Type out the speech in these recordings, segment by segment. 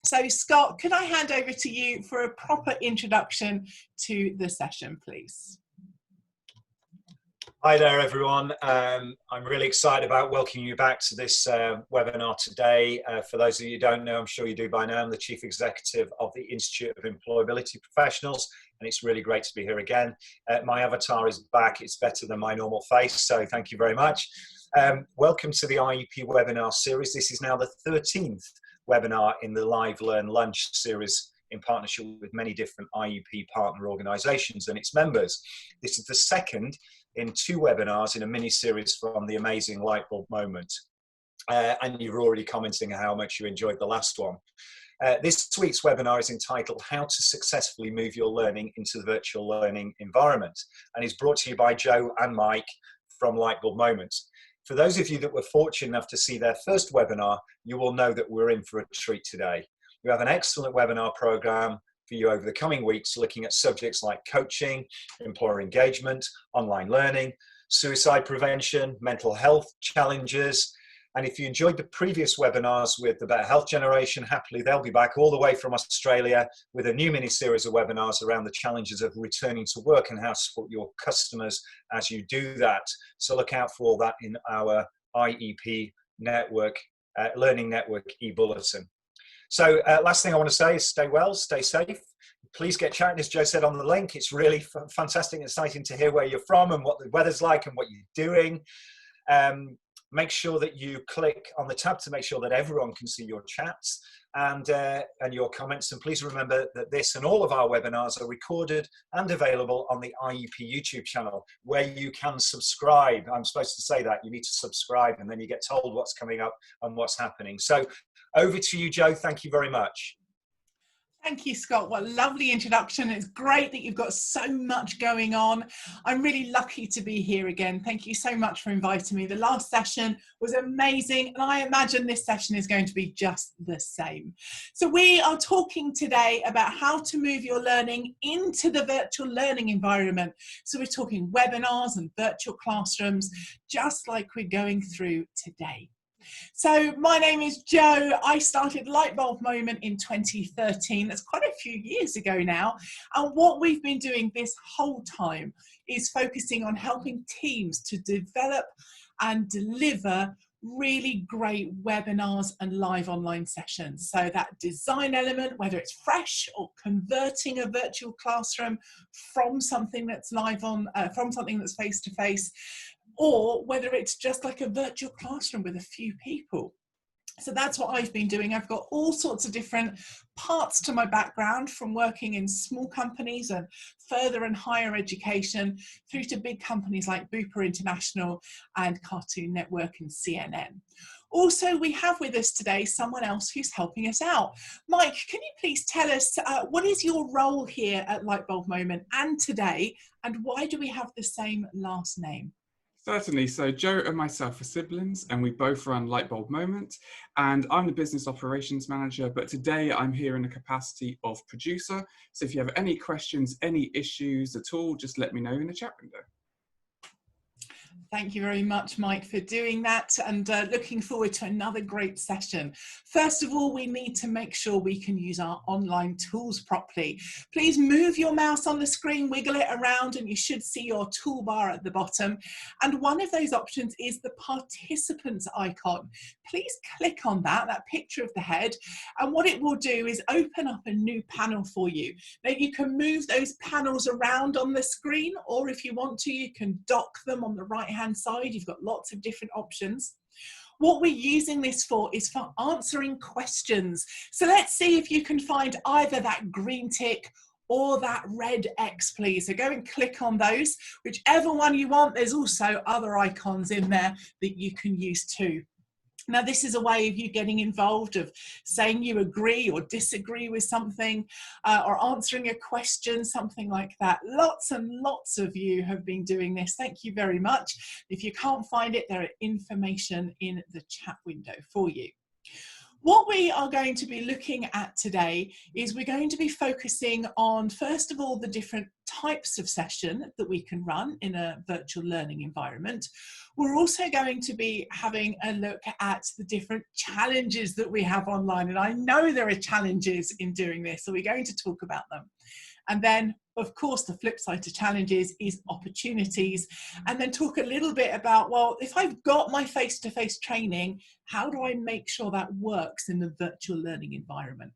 So Scott, could I hand over to you for a proper introduction to the session, please? Hi there, everyone. I'm really excited about welcoming you back to this webinar today. For those of you who don't know, I'm sure you do by now, I'm the Chief Executive of the Institute of Employability Professionals, and it's really great to be here again. My avatar is back. It's better than my normal face, so thank you very much. Welcome to the IEP webinar series. This is now the 13th webinar in the Live Learn Lunch series in partnership with many different IEP partner organisations and its members. This is the second in 2 webinars in a mini-series from the amazing Lightbulb Moment. And you're already commenting how much you enjoyed the last one. This week's webinar is entitled How to Successfully Move Your Learning into the Virtual Learning Environment, and is brought to you by Joe and Mike from Lightbulb Moment. For those of you that were fortunate enough to see their first webinar, you will know that we're in for a treat today. We have an excellent webinar program for you over the coming weeks, looking at subjects like coaching, employer engagement, online learning, suicide prevention, mental health challenges. And if you enjoyed the previous webinars with the Better Health Generation, happily they'll be back all the way from Australia with a new mini-series of webinars around the challenges of returning to work and how to support your customers as you do that. So look out for all that in our IEP network, Learning Network e-bulletin. So last thing I want to say is stay well, stay safe. Please get chatting, as Joe said on the link. It's really fantastic and exciting to hear where you're from and what the weather's like and what you're doing. Make sure that you click on the tab to make sure that everyone can see your chats and your comments. And please remember that this and all of our webinars are recorded and available on the IEP YouTube channel, where you can subscribe. I'm supposed to say that. You need to subscribe, and then you get told what's coming up and what's happening. So over to you, Joe. Thank you very much. Thank you, Scott. What a lovely introduction. It's great that you've got so much going on. I'm really lucky to be here again. Thank you so much for inviting me. The last session was amazing, and I imagine this session is going to be just the same. So we are talking today about how to move your learning into the virtual learning environment. So we're talking webinars and virtual classrooms, just like we're going through today. So my name is Joe. I started Lightbulb Moment in 2013. That's quite a few years ago now. And what we've been doing this whole time is focusing on helping teams to develop and deliver really great webinars and live online sessions. So that design element, whether it's fresh or converting a virtual classroom from something that's live on, from something that's face-to-face, or whether it's just like a virtual classroom with a few people. So that's what I've been doing. I've got all sorts of different parts to my background, from working in small companies and further and higher education through to big companies like Bupa International and Cartoon Network and CNN. Also, we have with us today someone else who's helping us out. Mike, can you please tell us what is your role here at Lightbulb Moment and today, and why do we have the same last name? Certainly. So Joe and myself are siblings, and we both run Lightbulb Moment, and I'm the business operations manager, but today I'm here in the capacity of producer. So if you have any questions, any issues at all, just let me know in the chat window. Thank you very much, Mike, for doing that, and looking forward to another great session. First of all, we need to make sure we can use our online tools properly. Please move your mouse on the screen, wiggle it around, and you should see your toolbar at the bottom. And one of those options is the participants icon. Please click on that picture of the head, and what it will do is open up a new panel for you. Now you can move those panels around on the screen, or if you want to, you can dock them on the right-hand side. You've got lots of different options. What we're using this for is for answering questions. So let's see if you can find either that green tick or that red X, please. So go and click on those, whichever one you want. There's also other icons in there that you can use too. Now, this is a way of you getting involved, of saying you agree or disagree with something, or answering a question, something like that. Lots and lots of you have been doing this. Thank you very much. If you can't find it, there is information in the chat window for you. What we are going to be looking at today is we're going to be focusing on, first of all, the different types of session that we can run in a virtual learning environment. We're also going to be having a look at the different challenges that we have online. And I know there are challenges in doing this, so we're going to talk about them. And then, of course, the flip side to challenges is opportunities, and then talk a little bit about, well, if I've got my face-to-face training, how do I make sure that works in the virtual learning environment?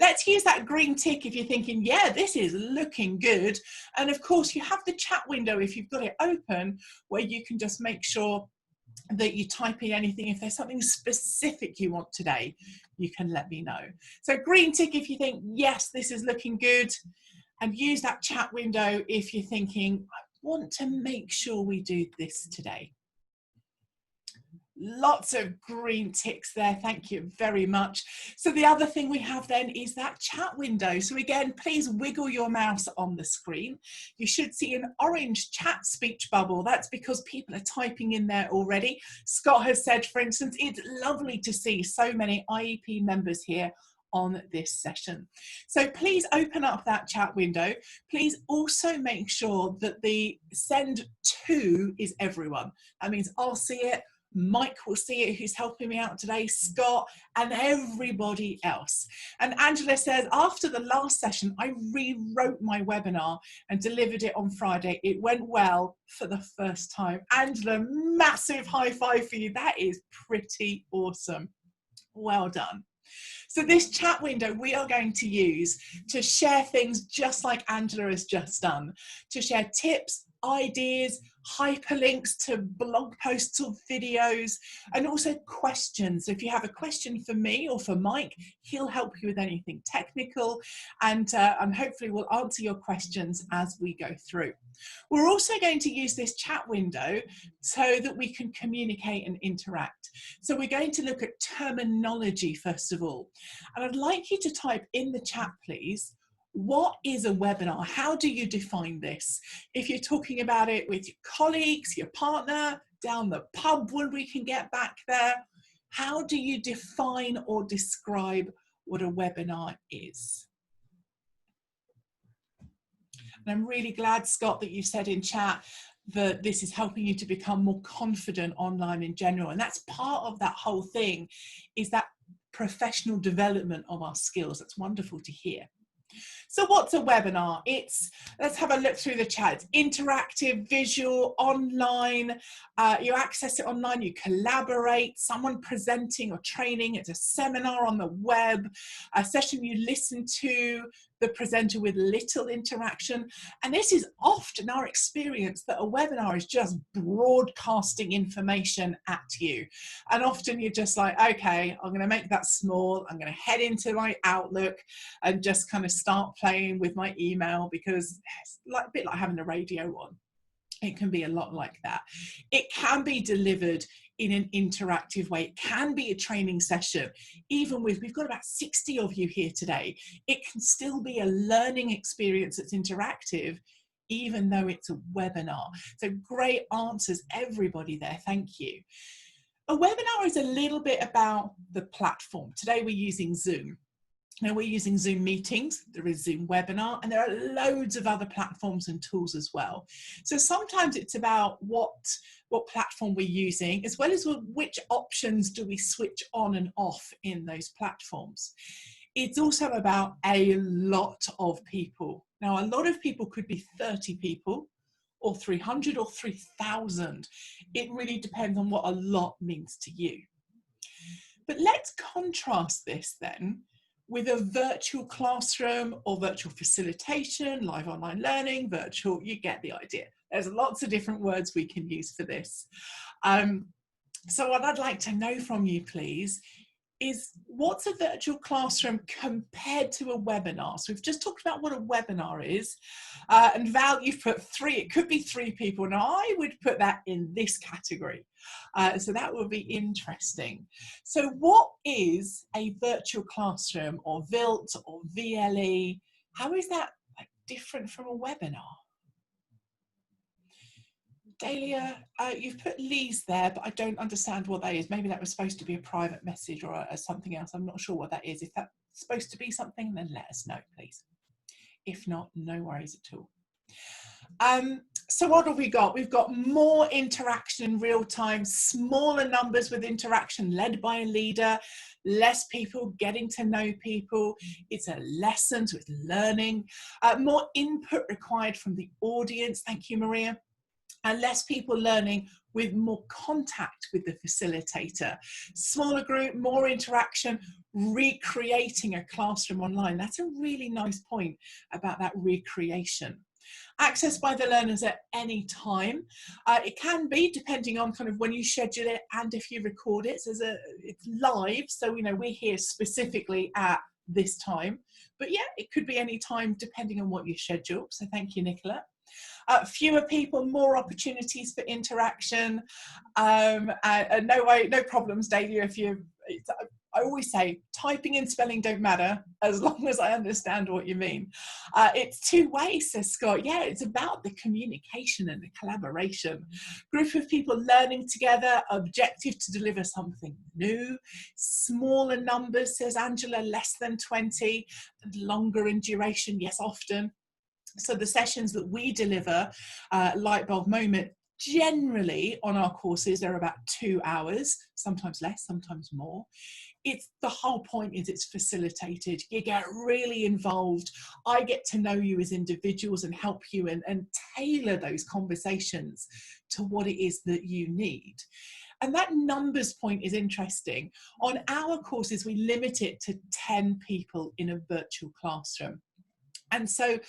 Let's use that green tick if you're thinking, yeah, this is looking good. And of course, you have the chat window if you've got it open, where you can just make sure that you type in anything. If there's something specific you want today, you can let me know. So green tick if you think, yes, this is looking good. And use that chat window if you're thinking, I want to make sure we do this today. Lots of green ticks there. Thank you very much. So the other thing we have then is that chat window. So again, please wiggle your mouse on the screen. You should see an orange chat speech bubble. That's because people are typing in there already. Scott has said, for instance, it's lovely to see so many IEP members here on this session. So please open up that chat window. Please also make sure that the send to is everyone. That means I'll see it, Mike will see it, who's helping me out today, Scott, and everybody else. And Angela says, after the last session, I rewrote my webinar and delivered it on Friday. It went well for the first time. Angela, massive high five for you. That is pretty awesome. Well done. So this chat window we are going to use to share things just like Angela has just done, to share tips, ideas, hyperlinks to blog posts or videos, and also questions. So if you have a question for me or for Mike, he'll help you with anything technical, and hopefully we'll answer your questions as we go through. We're also going to use this chat window so that we can communicate and interact. So we're going to look at terminology first of all. And I'd like you to type in the chat, please, what is a webinar? How do you define this? If you're talking about it with your colleagues, your partner, down the pub when we can get back there, how do you define or describe what a webinar is? And I'm really glad, Scott, that you said in chat that this is helping you to become more confident online in general. And that's part of that whole thing, is that professional development of our skills. That's wonderful to hear. So what's a webinar? It's, let's have a look through the chat. It's interactive, visual, online. You access it online, you collaborate, someone presenting or training. It's a seminar on the web, a session you listen to, the presenter with little interaction. And this is often our experience, that a webinar is just broadcasting information at you. And often you're just like, okay, I'm going to make that small. I'm going to head into my Outlook and just kind of start playing with my email, because it's like a bit like having the radio on. It can be a lot like that. It can be delivered in an interactive way. It can be a training session. Even with, we've got about 60 of you here today, it can still be a learning experience that's interactive, even though it's a webinar. So great answers, everybody there. Thank you. A webinar is a little bit about the platform. Today we're using Zoom. Now we're using Zoom meetings, there is Zoom webinar, and there are loads of other platforms and tools as well. So sometimes it's about what platform we're using, as well as which options do we switch on and off in those platforms. It's also about a lot of people. Now a lot of people could be 30 people, or 300 or 3,000. It really depends on what a lot means to you. But let's contrast this then with a virtual classroom or virtual facilitation, live online learning, virtual, you get the idea. There's lots of different words we can use for this. So what I'd like to know from you, please, is what's a virtual classroom compared to a webinar? So we've just talked about what a webinar is, and Val, you've put 3, it could be 3 people. Now I would put that in this category. So that would be interesting. So what is a virtual classroom, or VILT or VLE? How is that different from a webinar? Dahlia, you've put Lee's there, but I don't understand what that is. Maybe that was supposed to be a private message or something else. I'm not sure what that is. If that's supposed to be something, then let us know, please. If not, no worries at all. So what have we got? We've got more interaction in real time, smaller numbers with interaction led by a leader, less people getting to know people. It's a lessons with learning, more input required from the audience. Thank you, Maria. And less people learning with more contact with the facilitator. Smaller group, more interaction, recreating a classroom online. That's a really nice point about that recreation. Access by the learners at any time. It can be depending on kind of when you schedule it and if you record it. So it's live, so we're here specifically at this time. But yeah, it could be any time depending on what you schedule. So thank you, Nicola. Fewer people, more opportunities for interaction. No problems, Dahlia. I always say typing and spelling don't matter as long as I understand what you mean. It's two ways, says Scott. Yeah, it's about the communication and the collaboration. Group of people learning together, objective to deliver something new. Smaller numbers, says Angela, less than 20, and longer in duration, yes, often. So the sessions that we deliver, Lightbulb Moment, generally on our courses are about 2 hours, sometimes less, sometimes more. The whole point is it's facilitated. You get really involved. I get to know you as individuals and help you and tailor those conversations to what it is that you need. And that numbers point is interesting. On our courses, we limit it to 10 people in a virtual classroom. And so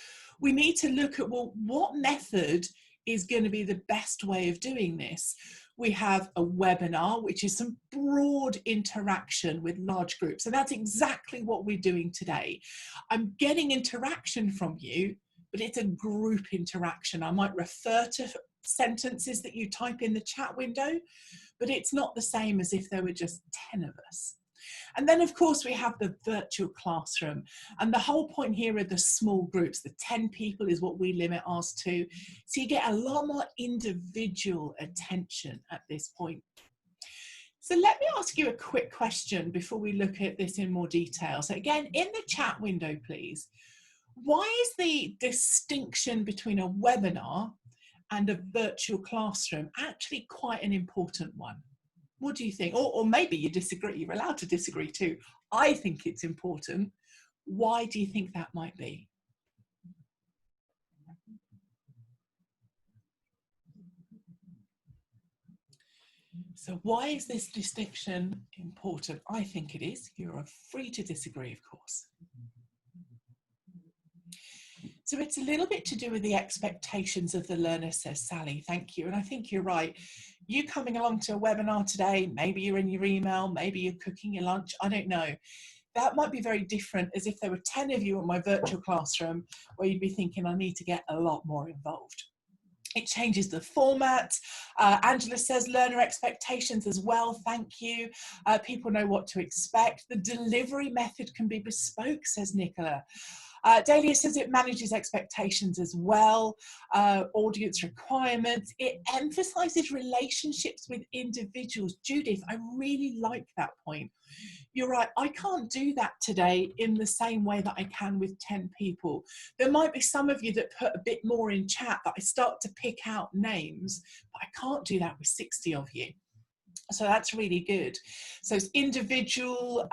we need to look at, well, what method is going to be the best way of doing this? We have a webinar, which is some broad interaction with large groups. And that's exactly what we're doing today. I'm getting interaction from you, but it's a group interaction. I might refer to sentences that you type in the chat window, but it's not the same as if there were just 10 of us. And then, of course, we have the virtual classroom. And the whole point here are the small groups. The 10 people is what we limit ours to. So you get a lot more individual attention at this point. So let me ask you a quick question before we look at this in more detail. So again, in the chat window, please, why is the distinction between a webinar and a virtual classroom actually quite an important one? What do you think? Or maybe you disagree. You're allowed to disagree too. I think it's important. Why do you think that might be? So why is this distinction important? I think it is. You're free to disagree, of course. So it's a little bit to do with the expectations of the learner, says Sally. Thank you. And I think you're right. You coming along to a webinar today, maybe you're in your email, maybe you're cooking your lunch, I don't know. That might be very different as if there were 10 of you in my virtual classroom where you'd be thinking, I need to get a lot more involved. It changes the format. Angela says learner expectations as well. Thank you. People know what to expect. The delivery method can be bespoke, says Nicola. Dahlia says it manages expectations as well, audience requirements. It emphasizes relationships with individuals. Judith, I really like that point. You're right, I can't do that today in the same way that I can with 10 people. There might be some of you that put a bit more in chat that I start to pick out names, but I can't do that with 60 of you. So that's really good. So it's individual,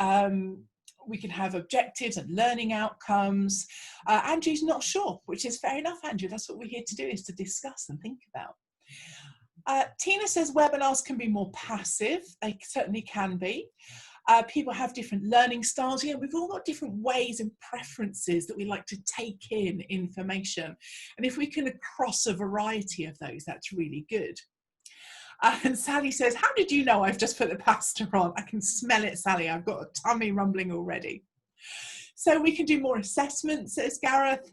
we can have objectives and learning outcomes. Andrew's not sure, which is fair enough, Andrew. That's what we're here to do, is to discuss and think about. Tina says webinars can be more passive. They certainly can be. People have different learning styles. Yeah, we've all got different ways and preferences that we like to take in information. And if we can cross a variety of those, that's really good. And Sally says, how did you know I've just put the pasta on? I can smell it, Sally. I've got a tummy rumbling already. So we can do more assessments, says Gareth.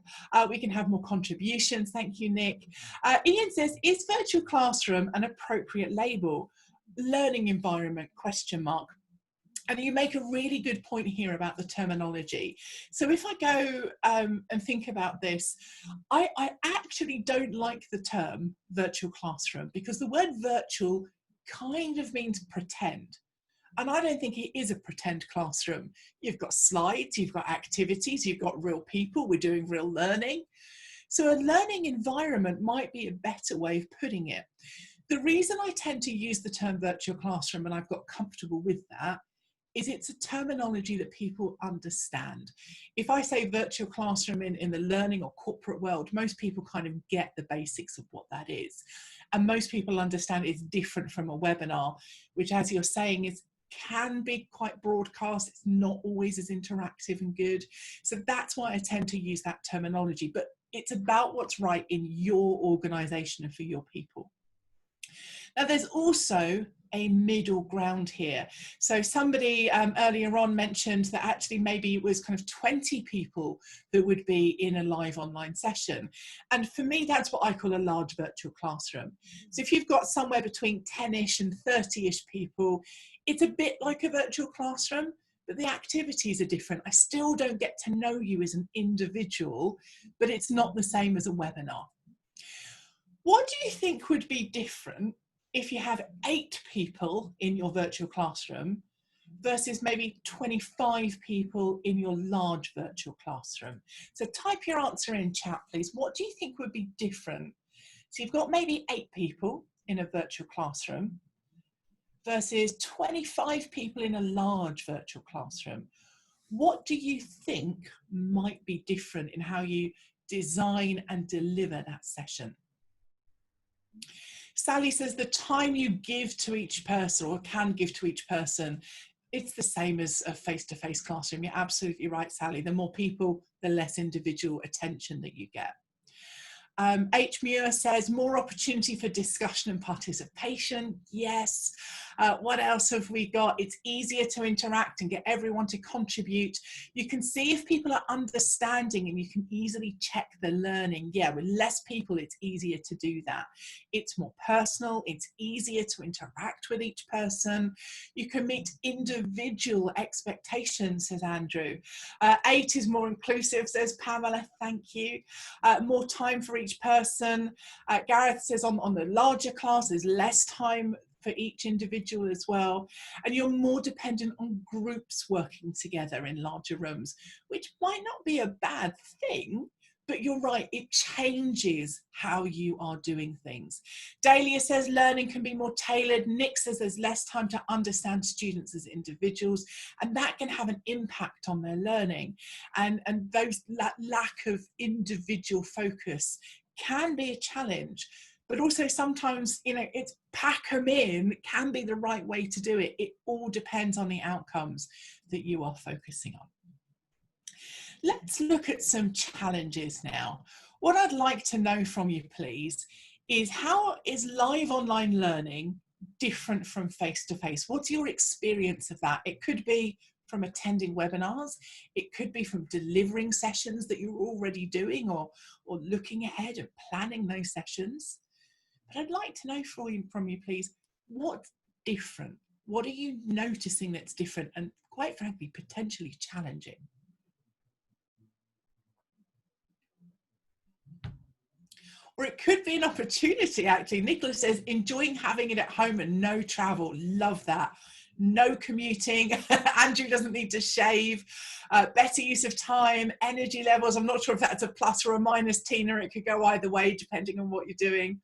We can have more contributions. Thank you, Nick. Ian says, is virtual classroom an appropriate label? Learning environment, question mark. And you make a really good point here about the terminology. So if I go and think about this, I actually don't like the term virtual classroom, because the word virtual kind of means pretend. And I don't think it is a pretend classroom. You've got slides, you've got activities, you've got real people, we're doing real learning. So a learning environment might be a better way of putting it. The reason I tend to use the term virtual classroom, and I've got comfortable with that, is it's a terminology that people understand. If I say virtual classroom in the learning or corporate world, most people kind of get the basics of what that is. And most people understand it's different from a webinar, which, as you're saying, can be quite broadcast. It's not always as interactive and good. So that's why I tend to use that terminology. But it's about what's right in your organization and for your people. Now, there's also a middle ground here. So somebody earlier on mentioned that actually maybe it was kind of 20 people that would be in a live online session. And for me, that's what I call a large virtual classroom. So if you've got somewhere between 10-ish and 30-ish people, it's a bit like a virtual classroom, but the activities are different. I still don't get to know you as an individual, but it's not the same as a webinar. What do you think would be different if you have 8 people in your virtual classroom versus maybe 25 people in your large virtual classroom? So type your answer in chat, please. What do you think would be different? So you've got maybe 8 people in a virtual classroom versus 25 people in a large virtual classroom. What do you think might be different in how you design and deliver that session? Sally says the time you give to each person, or can give to each person, it's the same as a face-to-face classroom. You're absolutely right, Sally. The more people, the less individual attention that you get. H. Muir says more opportunity for discussion and participation. Yes. What else have we got? It's easier to interact and get everyone to contribute. You can see if people are understanding, and you can easily check the learning. Yeah, with less people, it's easier to do that. It's more personal. It's easier to interact with each person. You can meet individual expectations, says Andrew. 8 is more inclusive, says Pamela. Thank you. More time for each person. Gareth says on the larger class, there's less time for each individual as well. And you're more dependent on groups working together in larger rooms, which might not be a bad thing, but you're right, it changes how you are doing things. Dahlia says learning can be more tailored. Nick says there's less time to understand students as individuals, and that can have an impact on their learning. And that lack of individual focus can be a challenge, but also sometimes, you know, it's pack them in can be the right way to do it. It all depends on the outcomes that you are focusing on. Let's look at some challenges now. What I'd like to know from you, please, is how is live online learning different from face-to-face? What's your experience of that? It could be from attending webinars, it could be from delivering sessions that you're already doing, or looking ahead and planning those sessions. But I'd like to know from you, please, what's different? What are you noticing that's different and, quite frankly, potentially challenging? Or it could be an opportunity, actually. Nicholas says, enjoying having it at home and no travel. Love that. No commuting. Andrew doesn't need to shave. Better use of time, energy levels. I'm not sure if that's a plus or a minus, Tina. It could go either way, depending on what you're doing.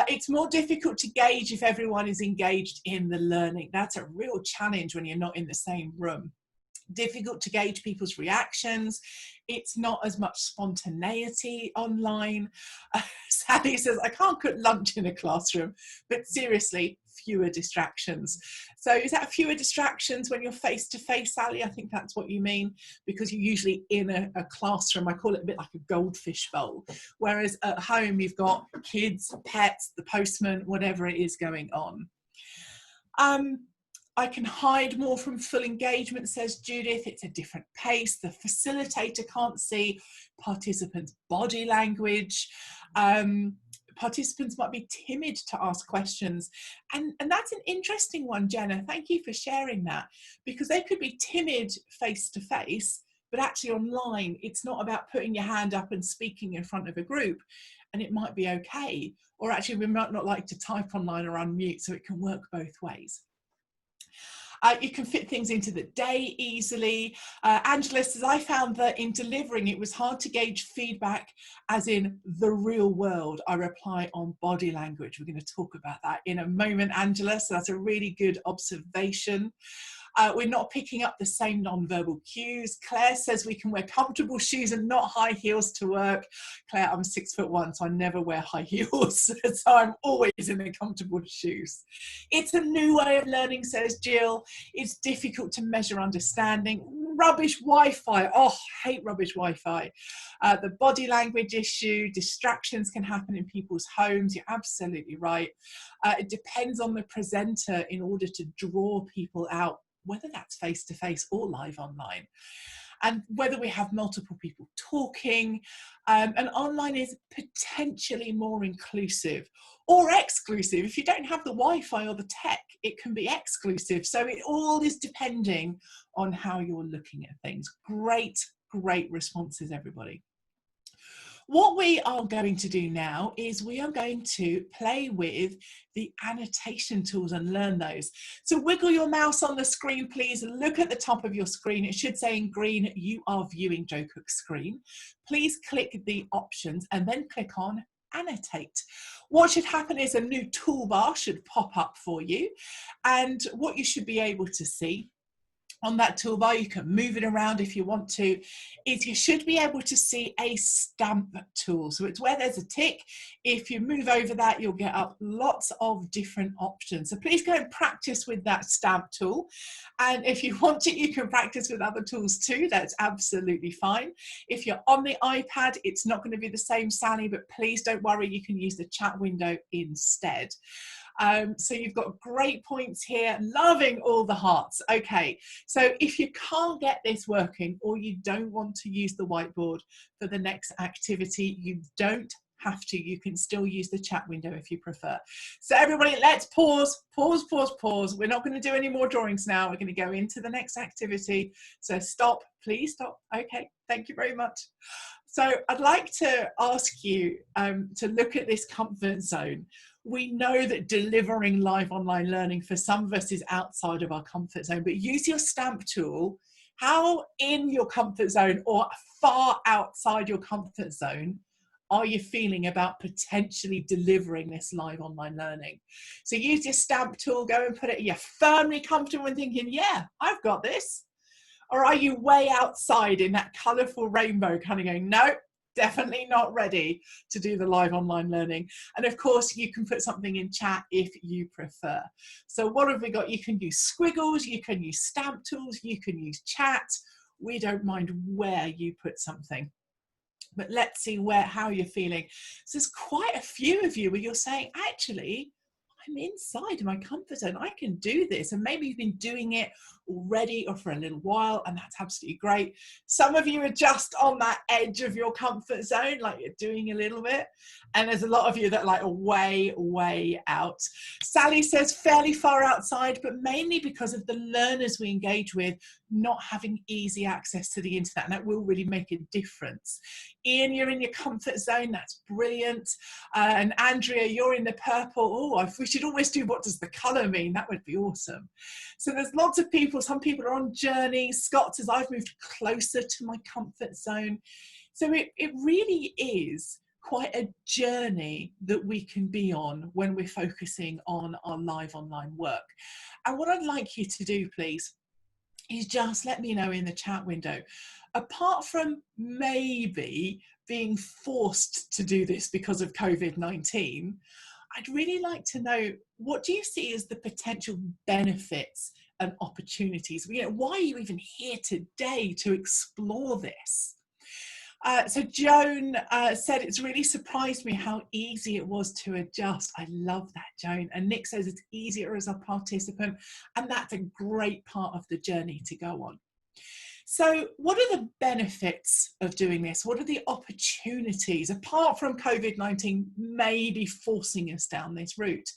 It's more difficult to gauge if everyone is engaged in the learning. That's a real challenge when you're not in the same room. Difficult to gauge people's reactions. It's not as much spontaneity online. Sally says, I can't cook lunch in a classroom, but seriously, fewer distractions. So is that fewer distractions when you're face to face, Sally? I think that's what you mean, because you're usually in a classroom. I call it a bit like a goldfish bowl, whereas at home you've got kids, pets, the postman, whatever it is going on. I can hide more from full engagement, says Judith. It's a different pace. The facilitator can't see participants' body language. Participants might be timid to ask questions. And that's an interesting one, Jenna. Thank you for sharing that, because they could be timid face to face, but actually online, it's not about putting your hand up and speaking in front of a group, and it might be okay. Or actually, we might not like to type online or unmute, so it can work both ways. You can fit things into the day easily. Angela says, I found that in delivering, it was hard to gauge feedback as in the real world. I reply on body language. We're going to talk about that in a moment, Angela. So that's a really good observation. We're not picking up the same non-verbal cues. Claire says we can wear comfortable shoes and not high heels to work. Claire, I'm 6'1", so I never wear high heels. So I'm always in the comfortable shoes. It's a new way of learning, says Jill. It's difficult to measure understanding. Rubbish Wi-Fi. Oh, I hate rubbish Wi-Fi. The body language issue, distractions can happen in people's homes. You're absolutely right. It depends on the presenter in order to draw people out, whether that's face-to-face or live online, and whether we have multiple people talking. And online is potentially more inclusive or exclusive. If you don't have the Wi-Fi or the tech, it can be exclusive. So it all is depending on how you're looking at things. Great, great responses, everybody. What we are going to do now is we are going to play with the annotation tools and learn those. So wiggle your mouse on the screen, please. Look at the top of your screen. It should say in green, you are viewing Joe Cook's screen. Please click the options and then click on annotate. What should happen is a new toolbar should pop up for you. And what you should be able to see on that toolbar, you can move it around if you want to, is you should be able to see a stamp tool. So it's where there's a tick. If you move over that, you'll get up lots of different options. So please go and practice with that stamp tool. And if you want to, you can practice with other tools too. That's absolutely fine. If you're on the iPad, it's not going to be the same, Sally, but please don't worry, you can use the chat window instead. So you've got great points here, loving all the hearts. Okay, so if you can't get this working or you don't want to use the whiteboard for the next activity, you don't have to. You can still use the chat window if you prefer. So everybody, let's pause. We're not going to do any more drawings now. We're going to go into the next activity. So stop, please stop. Okay, thank you very much. So I'd like to ask you to look at this comfort zone. We know that delivering live online learning for some of us is outside of our comfort zone, but use your stamp tool. How in your comfort zone or far outside your comfort zone are you feeling about potentially delivering this live online learning? So use your stamp tool, go and put it, you're firmly comfortable and thinking, yeah, I've got this. Or are you way outside in that colourful rainbow kind of going, no, definitely not ready to do the live online learning? And of course, you can put something in chat if you prefer. So what have we got? You can use squiggles, you can use stamp tools, you can use chat. We don't mind where you put something. But let's see how you're feeling. So there's quite a few of you where you're saying, actually, I'm inside my comfort zone. I can do this. And maybe you've been doing it already or for a little while, and that's absolutely great. Some of you are just on that edge of your comfort zone, like you're doing a little bit. And there's a lot of you that are way, way out. Sally says fairly far outside, but mainly because of the learners we engage with not having easy access to the internet, and that will really make a difference. Ian, you're in your comfort zone. That's brilliant. And Andrea, you're in the purple. Oh, we should always do what does the colour mean? That would be awesome. So there's lots of people. Some people are on journeys. Scott says, I've moved closer to my comfort zone. So it really is quite a journey that we can be on when we're focusing on our live online work. And what I'd like you to do, please, is just let me know in the chat window, apart from maybe being forced to do this because of COVID-19, I'd really like to know, what do you see as the potential benefits and opportunities? You know, why are you even here today to explore this? So Joan said, it's really surprised me how easy it was to adjust. I love that, Joan. And Nick says it's easier as a participant, and that's a great part of the journey to go on. So what are the benefits of doing this? What are the opportunities, apart from COVID-19 maybe forcing us down this route?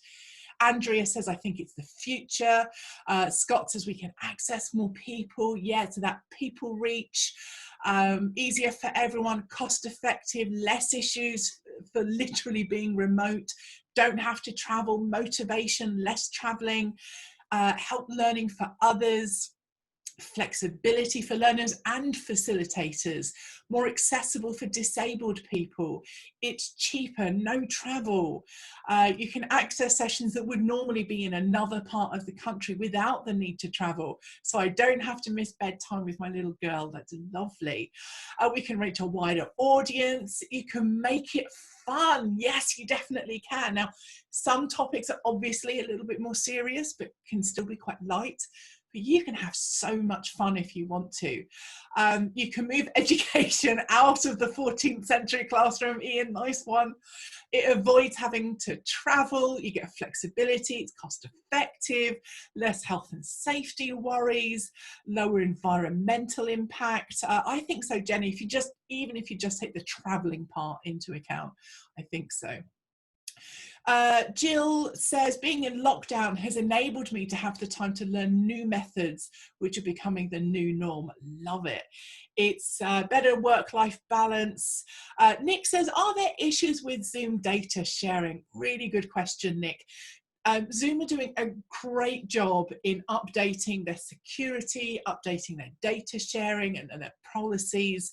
Andrea says, I think it's the future. Scott says we can access more people. Yeah, so that people reach, easier for everyone, cost effective, less issues for literally being remote, don't have to travel, motivation, less traveling, help learning for others, flexibility for learners and facilitators, more accessible for disabled people, it's cheaper, no travel, you can access sessions that would normally be in another part of the country without the need to travel, so I don't have to miss bedtime with my little girl. That's lovely. We can reach a wider audience, you can make it fun. Yes, you definitely can. Now, some topics are obviously a little bit more serious but can still be quite light. But you can have so much fun if you want to. You can move education out of the 14th century classroom. Ian, nice one. It avoids having to travel. You get flexibility. It's cost effective, less health and safety worries, lower environmental impact. I think so, Jenny, even if you just take the traveling part into account, I think so. Jill says, being in lockdown has enabled me to have the time to learn new methods, which are becoming the new norm. Love it. It's better work-life balance. Nick says, are there issues with Zoom data sharing? Really good question, Nick. Zoom are doing a great job in updating their security, updating their data sharing and their policies.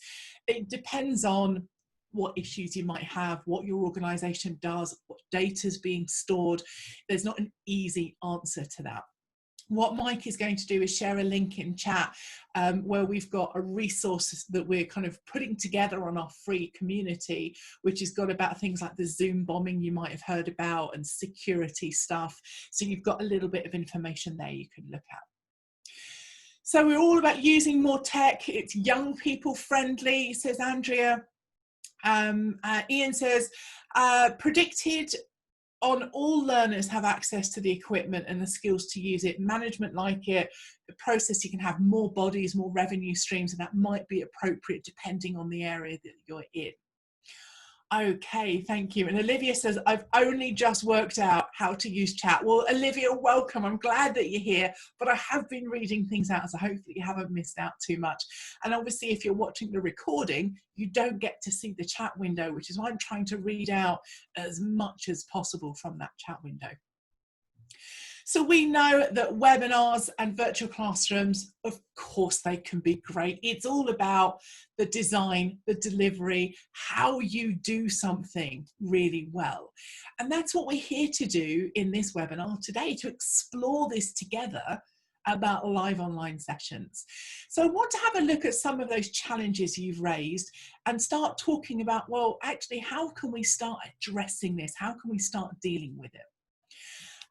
It depends on what issues you might have, what your organization does, what data is being stored. There's not an easy answer to that. What Mike is going to do is share a link in chat where we've got a resource that we're kind of putting together on our free community, which has got about things like the Zoom bombing you might have heard about and security stuff. So you've got a little bit of information there you can look at. So we're all about using more tech. It's young people friendly, says Andrea. Ian says, predicted on all learners have access to the equipment and the skills to use it, management like it, the process, you can have more bodies, more revenue streams, and that might be appropriate depending on the area that you're in. Okay, thank you. And Olivia says, I've only just worked out how to use chat. Well, Olivia, welcome. I'm glad that you're here, but I have been reading things out, so hopefully you haven't missed out too much. And obviously, if you're watching the recording, you don't get to see the chat window, which is why I'm trying to read out as much as possible from that chat window. So we know that webinars and virtual classrooms, of course, they can be great. It's all about the design, the delivery, how you do something really well. And that's what we're here to do in this webinar today, to explore this together about live online sessions. So I want to have a look at some of those challenges you've raised and start talking about, well, actually, how can we start addressing this? How can we start dealing with it?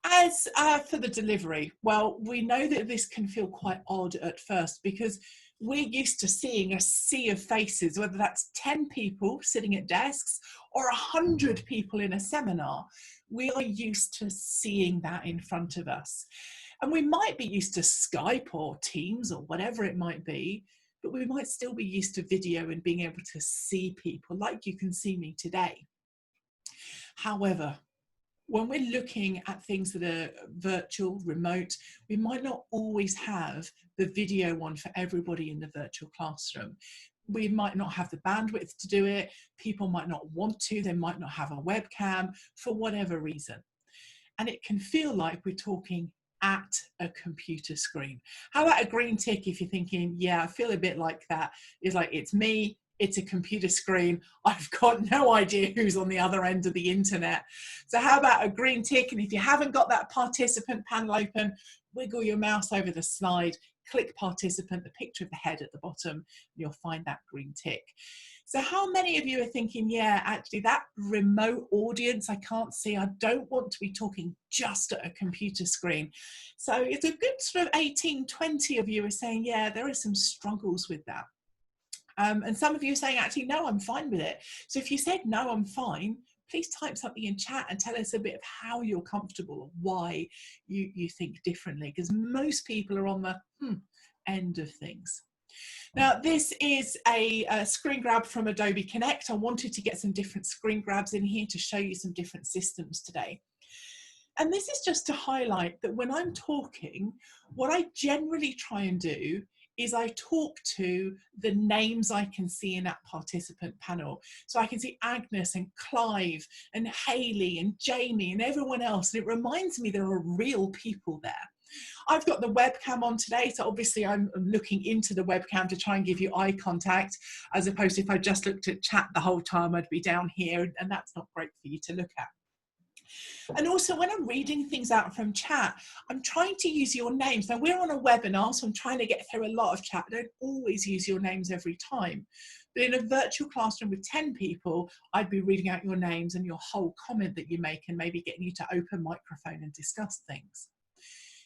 As for the delivery, well, we know that this can feel quite odd at first because we're used to seeing a sea of faces, whether that's 10 people sitting at desks or 100 people in a seminar. We are used to seeing that in front of us. And we might be used to Skype or Teams or whatever it might be, but we might still be used to video and being able to see people like you can see me today. However, when we're looking at things that are virtual, remote, we might not always have the video one for everybody in the virtual classroom. We might not have the bandwidth to do it. People might not want to. They might not have a webcam for whatever reason. And it can feel like we're talking at a computer screen. How about a green tick if you're thinking, yeah, I feel a bit like that. It's like, it's me. It's a computer screen. I've got no idea who's on the other end of the internet. So how about a green tick? And if you haven't got that participant panel open, wiggle your mouse over the slide, click participant, the picture of the head at the bottom, and you'll find that green tick. So how many of you are thinking, yeah, actually that remote audience, I can't see, I don't want to be talking just at a computer screen. So it's a good sort of 18, 20 of you are saying, yeah, there are some struggles with that. And some of you are saying, actually, no, I'm fine with it. So if you said, no, I'm fine, please type something in chat and tell us a bit of how you're comfortable or why you think differently, because most people are on the end of things. Now, this is a screen grab from Adobe Connect. I wanted to get some different screen grabs in here to show you some different systems today. And this is just to highlight that when I'm talking, what I generally try and do is I talk to the names I can see in that participant panel. So I can see Agnes and Clive and Hayley and Jamie and everyone else. And it reminds me there are real people there. I've got the webcam on today, so obviously I'm looking into the webcam to try and give you eye contact, as opposed to if I just looked at chat the whole time, I'd be down here, and that's not great for you to look at. And also when I'm reading things out from chat, I'm trying to use your names. Now we're on a webinar, so I'm trying to get through a lot of chat. I don't always use your names every time. But in a virtual classroom with 10 people, I'd be reading out your names and your whole comment that you make and maybe getting you to open microphone and discuss things.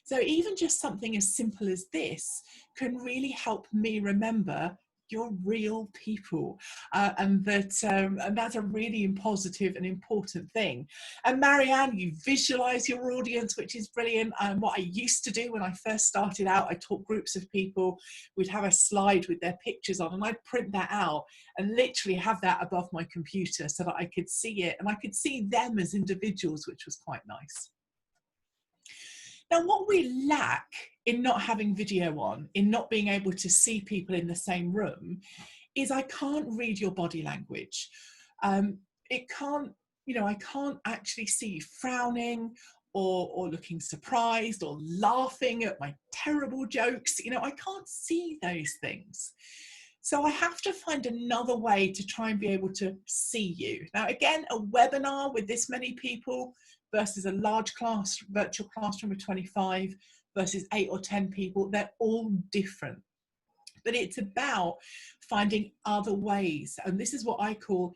So even just something as simple as this can really help me remember you're real people, and that's a really positive and important thing. And Marianne, you visualize your audience, which is brilliant. What I used to do when I first started out, I taught groups of people, we'd have a slide with their pictures on, and I'd print that out and literally have that above my computer so that I could see it and I could see them as individuals, which was quite nice. Now, what we lack in not having video on, in not being able to see people in the same room, is I can't read your body language. I can't actually see you frowning or looking surprised or laughing at my terrible jokes. I can't see those things. So I have to find another way to try and be able to see you. Now, again, a webinar with this many people versus a large virtual classroom of 25 versus 8 or 10 people, they're all different. But it's about finding other ways. And this is what I call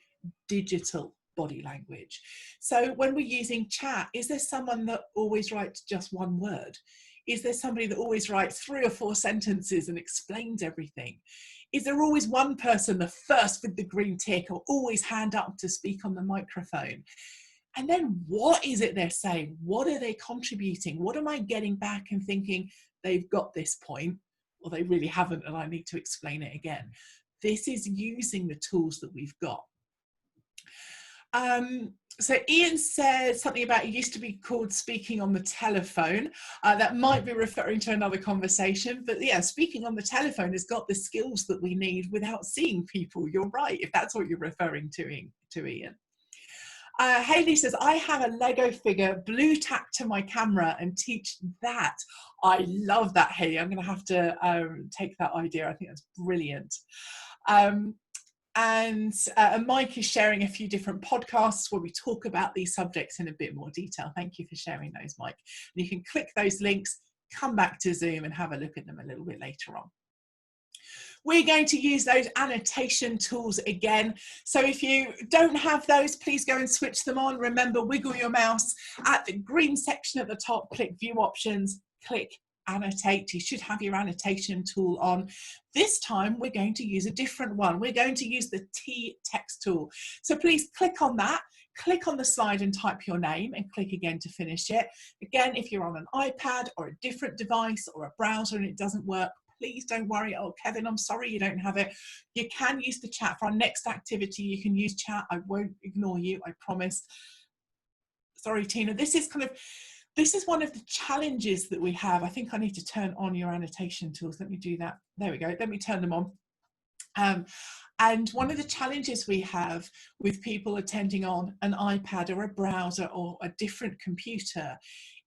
digital body language. So when we're using chat, is there someone that always writes just one word? Is there somebody that always writes 3 or 4 sentences and explains everything? Is there always one person, the first with the green tick, or always hand up to speak on the microphone? And then what is it they're saying? What are they contributing? What am I getting back and thinking they've got this point, or they really haven't and I need to explain it again? This is using the tools that we've got. So Ian said something about it used to be called speaking on the telephone. That might be referring to another conversation, but yeah, speaking on the telephone has got the skills that we need without seeing people. You're right, if that's what you're referring to, Ian. Hayley says, I have a Lego figure, blue tack to my camera and teach that. I love that, Hayley. I'm going to have to take that idea. I think that's brilliant. And Mike is sharing a few different podcasts where we talk about these subjects in a bit more detail. Thank you for sharing those, Mike. And you can click those links, come back to Zoom and have a look at them a little bit later on. We're going to use those annotation tools again. So if you don't have those, please go and switch them on. Remember, wiggle your mouse at the green section at the top, click View Options, click Annotate. You should have your annotation tool on. This time, we're going to use a different one. We're going to use the T-Text tool. So please click on that. Click on the slide and type your name and click again to finish it. Again, if you're on an iPad or a different device or a browser and it doesn't work, please don't worry. Oh, Kevin, I'm sorry you don't have it. You can use the chat. For our next activity, you can use chat. I won't ignore you, I promise. Sorry, Tina. This is one of the challenges that we have. I think I need to turn on your annotation tools. Let me do that. There we go. Let me turn them on. And one of the challenges we have with people attending on an iPad or a browser or a different computer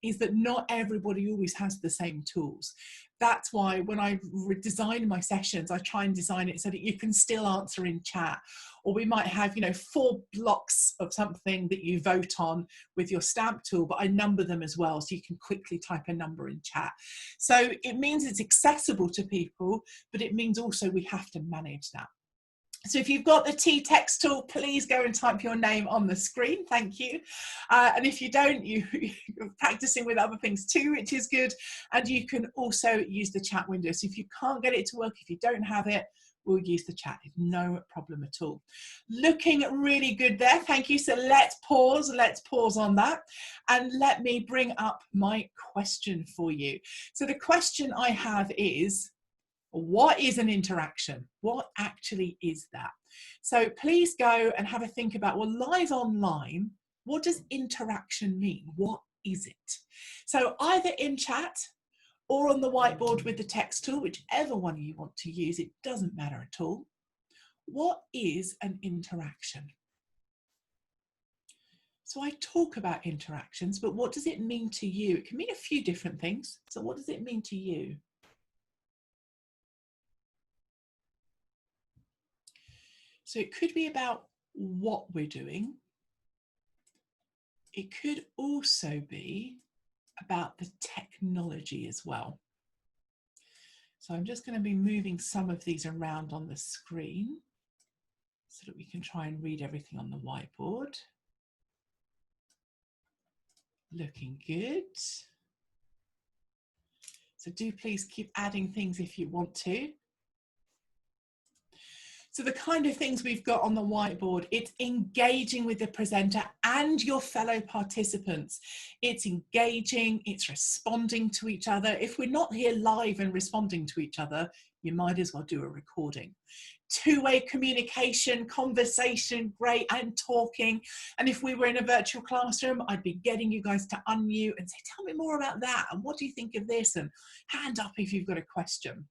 is that not everybody always has the same tools. That's why when I design my sessions, I try and design it so that you can still answer in chat. Or we might have, 4 blocks of something that you vote on with your stamp tool, but I number them as well, so you can quickly type a number in chat. So it means it's accessible to people, but it means also we have to manage that. So if you've got the T-Text tool, please go and type your name on the screen. Thank you. And if you don't, you're practicing with other things too, which is good. And you can also use the chat window. So if you can't get it to work, if you don't have it, we'll use the chat. No problem at all. Looking really good there. Thank you. So let's pause on that. And let me bring up my question for you. So the question I have is, What is an interaction? What actually is that? So please go and have a think about, well, live online, what does interaction mean? What is it? So either in chat or on the whiteboard with the text tool, whichever one you want to use, it doesn't matter at all. What is an interaction? So I talk about interactions, but what does it mean to you? It can mean a few different things. So what does it mean to you? So it could be about what we're doing. It could also be about the technology as well. So I'm just going to be moving some of these around on the screen so that we can try and read everything on the whiteboard. Looking good. So do please keep adding things if you want to. So the kind of things we've got on the whiteboard, it's engaging with the presenter and your fellow participants. It's engaging, it's responding to each other. If we're not here live and responding to each other, you might as well do a recording. Two-way communication, conversation, great, and talking. And if we were in a virtual classroom, I'd be getting you guys to unmute and say, tell me more about that. And what do you think of this? And hand up if you've got a question.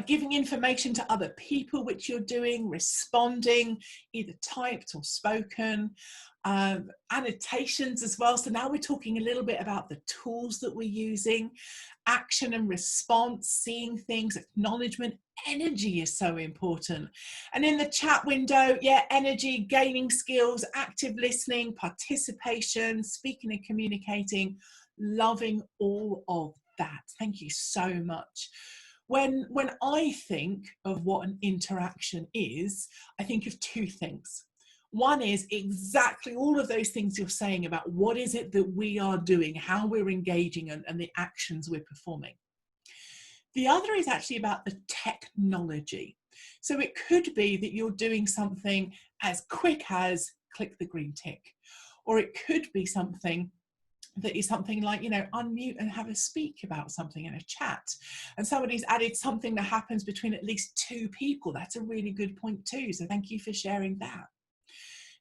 Giving information to other people, which you're doing, responding, either typed or spoken, annotations as well. So now we're talking a little bit about the tools that we're using, action and response, seeing things, acknowledgement. Energy is so important. And in the chat window, yeah, energy, gaining skills, active listening, participation, speaking and communicating, loving all of that. Thank you so much. When I think of what an interaction is, I think of two things. One is exactly all of those things you're saying about what is it that we are doing, how we're engaging, and the actions we're performing. The other is actually about the technology. So it could be that you're doing something as quick as click the green tick, or it could be something that is something like, unmute and have a speak about something in a chat. And somebody's added something that happens between at least two people. That's a really good point too. So thank you for sharing that.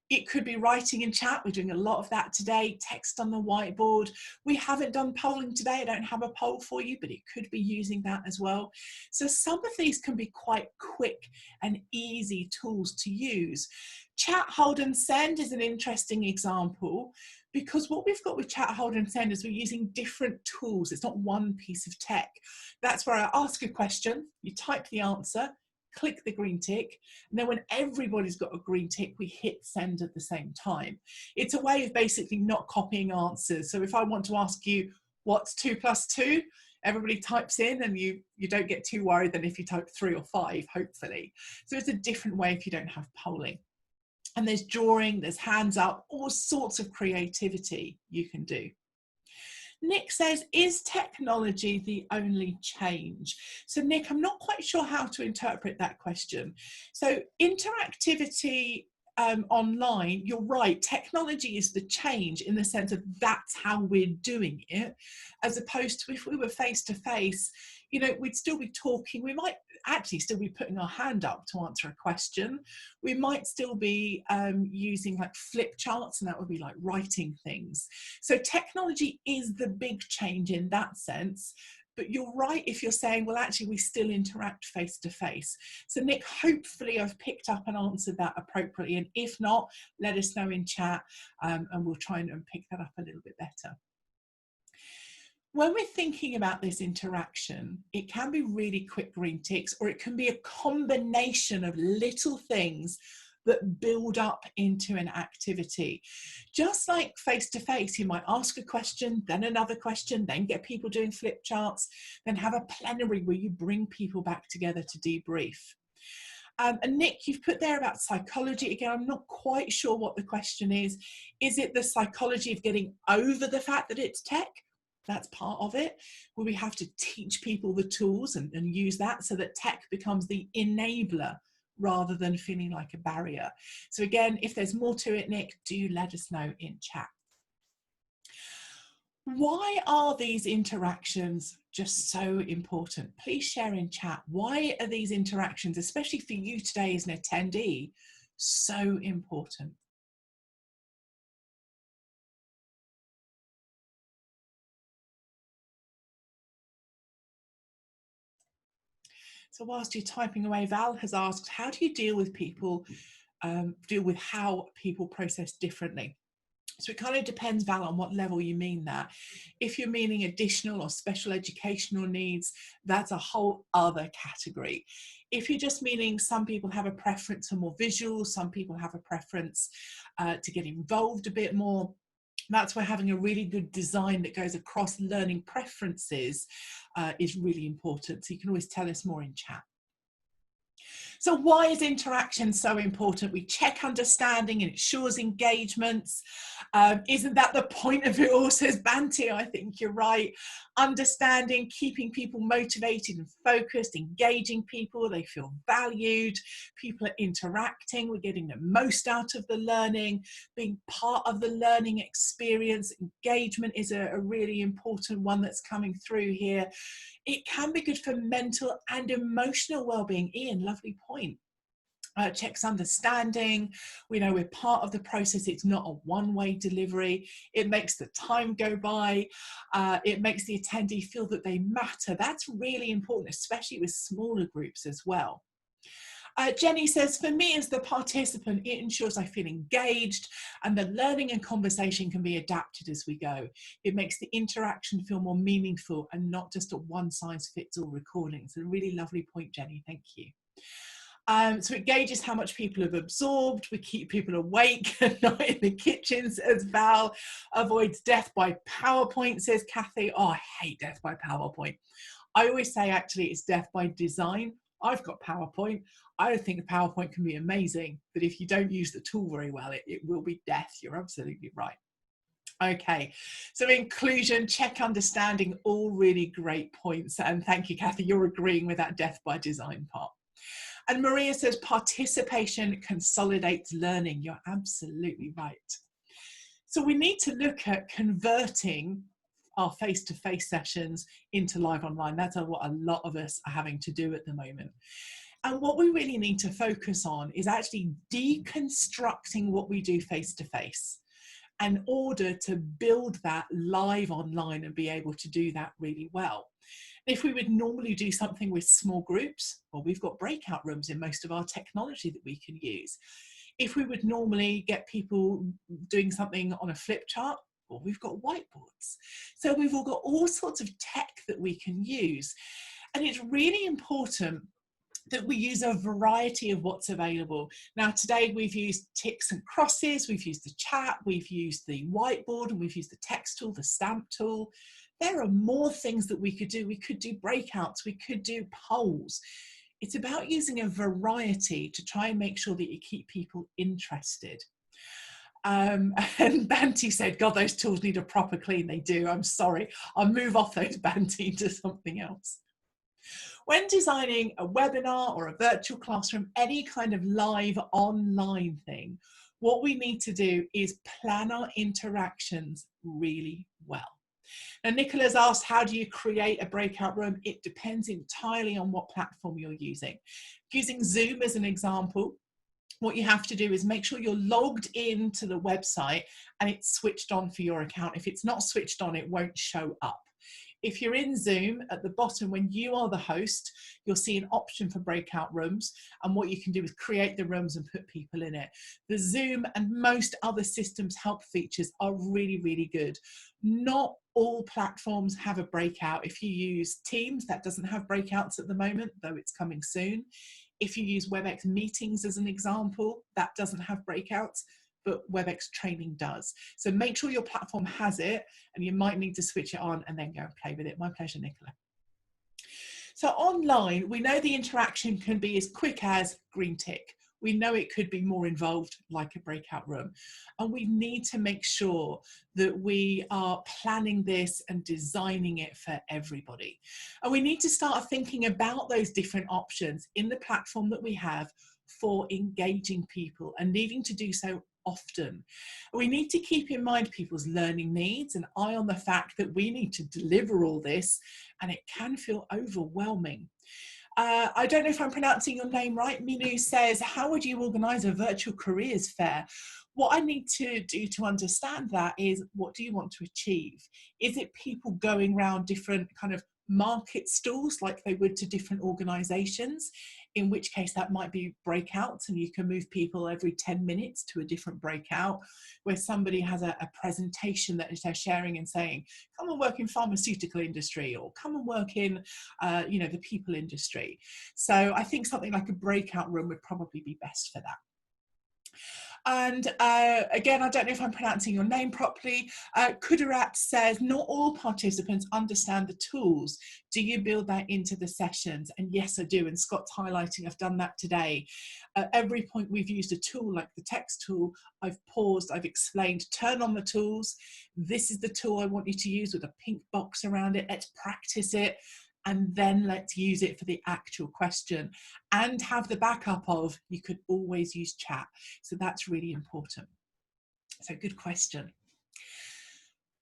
It could be writing in chat. We're doing a lot of that today. Text on the whiteboard. We haven't done polling today. I don't have a poll for you, but it could be using that as well. So some of these can be quite quick and easy tools to use. Chat, hold and send is an interesting example, because what we've got with chat, hold and send is we're using different tools. It's not one piece of tech. That's where I ask a question, you type the answer, click the green tick, and then when everybody's got a green tick, we hit send at the same time. It's a way of basically not copying answers. So if I want to ask you, what's 2 + 2? Everybody types in, and you don't get too worried than if you type 3 or 5, hopefully. So it's a different way if you don't have polling. And there's drawing, there's hands up, all sorts of creativity you can do. Nick says, is technology the only change? So Nick, I'm not quite sure how to interpret that question. So interactivity online, you're right, technology is the change in the sense of that's how we're doing it, as opposed to if we were face to face, we'd still be talking. We might actually still be putting our hand up to answer a question. We might still be using like flip charts, and that would be like writing things. So technology is the big change in that sense. But you're right if you're saying, well, actually, we still interact face to face. So Nick, hopefully I've picked up and answered that appropriately. And if not, let us know in chat and we'll try and pick that up a little bit better. When we're thinking about this interaction, it can be really quick green ticks, or it can be a combination of little things that build up into an activity. Just like face-to-face, you might ask a question, then another question, then get people doing flip charts, then have a plenary where you bring people back together to debrief. And Nick, you've put there about psychology. Again, I'm not quite sure what the question is. Is it the psychology of getting over the fact that it's tech? That's part of it, where we have to teach people the tools and use that so that tech becomes the enabler rather than feeling like a barrier. So again, if there's more to it, Nick, do let us know in chat. Why are these interactions just so important? Please share in chat. Why are these interactions, especially for you today as an attendee, so important? So whilst you're typing away, Val has asked, how do you deal with people, deal with how people process differently? So it kind of depends, Val, on what level you mean that. If you're meaning additional or special educational needs, that's a whole other category. If you're just meaning some people have a preference for more visual, some people have a preference to get involved a bit more, that's where having a really good design that goes across learning preferences is really important. So you can always tell us more in chat. So why is interaction so important? We check understanding and it ensures engagements. Isn't that the point of it all, says Banty? I think you're right. Understanding, keeping people motivated and focused, engaging people, they feel valued, people are interacting, we're getting the most out of the learning, being part of the learning experience. Engagement is a really important one that's coming through here. It can be good for mental and emotional well-being. Ian, lovely point. Checks understanding, we know we're part of the process, it's not a one-way delivery, it makes the time go by, it makes the attendee feel that they matter. That's really important, especially with smaller groups as well. Jenny says, for me as the participant, it ensures I feel engaged and the learning and conversation can be adapted as we go. It makes the interaction feel more meaningful and not just a one-size-fits-all recording. It's a really lovely point, Jenny, thank you. So it gauges how much people have absorbed. We keep people awake and not in the kitchens, as Val. Avoids death by PowerPoint, says Kathy. Oh, I hate death by PowerPoint. I always say actually it's death by design. I've got PowerPoint. I think PowerPoint can be amazing, but if you don't use the tool very well, it will be death. You're absolutely right. Okay, so inclusion, check understanding, all really great points. And thank you, Kathy, you're agreeing with that death by design part. And Maria says participation consolidates learning. You're absolutely right. So we need to look at converting our face-to-face sessions into live online. That's what a lot of us are having to do at the moment. And what we really need to focus on is actually deconstructing what we do face-to-face in order to build that live online and be able to do that really well. If we would normally do something with small groups, well, we've got breakout rooms in most of our technology that we can use. If we would normally get people doing something on a flip chart, well, we've got whiteboards. So we've all got all sorts of tech that we can use. And it's really important that we use a variety of what's available. Now, today we've used ticks and crosses, we've used the chat, we've used the whiteboard, and we've used the text tool, the stamp tool. There are more things that we could do. We could do breakouts, we could do polls. It's about using a variety to try and make sure that you keep people interested. And Banty said, God, those tools need a proper clean. They do, I'm sorry. I'll move off those, Banty, to something else. When designing a webinar or a virtual classroom, any kind of live online thing, what we need to do is plan our interactions really well. Now, Nicola's asked, how do you create a breakout room? It depends entirely on what platform you're using. Using Zoom as an example, what you have to do is make sure you're logged into the website and it's switched on for your account. If it's not switched on, it won't show up. If you're in Zoom, at the bottom, when you are the host, you'll see an option for breakout rooms. And what you can do is create the rooms and put people in it. The Zoom and most other systems help features are really, really good. Not all platforms have a breakout. If you use Teams, that doesn't have breakouts at the moment, though it's coming soon. If you use WebEx Meetings as an example, that doesn't have breakouts, but WebEx Training does. So make sure your platform has it, and you might need to switch it on and then go and play with it. My pleasure, Nicola. So online, we know the interaction can be as quick as green tick. We know it could be more involved, like a breakout room. And we need to make sure that we are planning this and designing it for everybody. And we need to start thinking about those different options in the platform that we have for engaging people, and needing to do so often. We need to keep in mind people's learning needs and eye on the fact that we need to deliver all this, and it can feel overwhelming. I don't know if I'm pronouncing your name right. Minu says, how would you organise a virtual careers fair? What I need to do to understand that is, what do you want to achieve? Is it people going around different kind of market stalls like they would to different organisations? In which case that might be breakouts, and you can move people every 10 minutes to a different breakout where somebody has a presentation that they're sharing and saying, come and work in pharmaceutical industry, or come and work in the people industry. So I think something like a breakout room would probably be best for that. And again, I don't know if I'm pronouncing your name properly. Kudarat says, not all participants understand the tools. Do you build that into the sessions? And yes, I do. And Scott's highlighting, I've done that today. At every point we've used a tool like the text tool, I've paused, I've explained, turn on the tools. This is the tool I want you to use with a pink box around it. Let's practice it. And then let's use it for the actual question, and have the backup of, you could always use chat. So that's really important. So good question.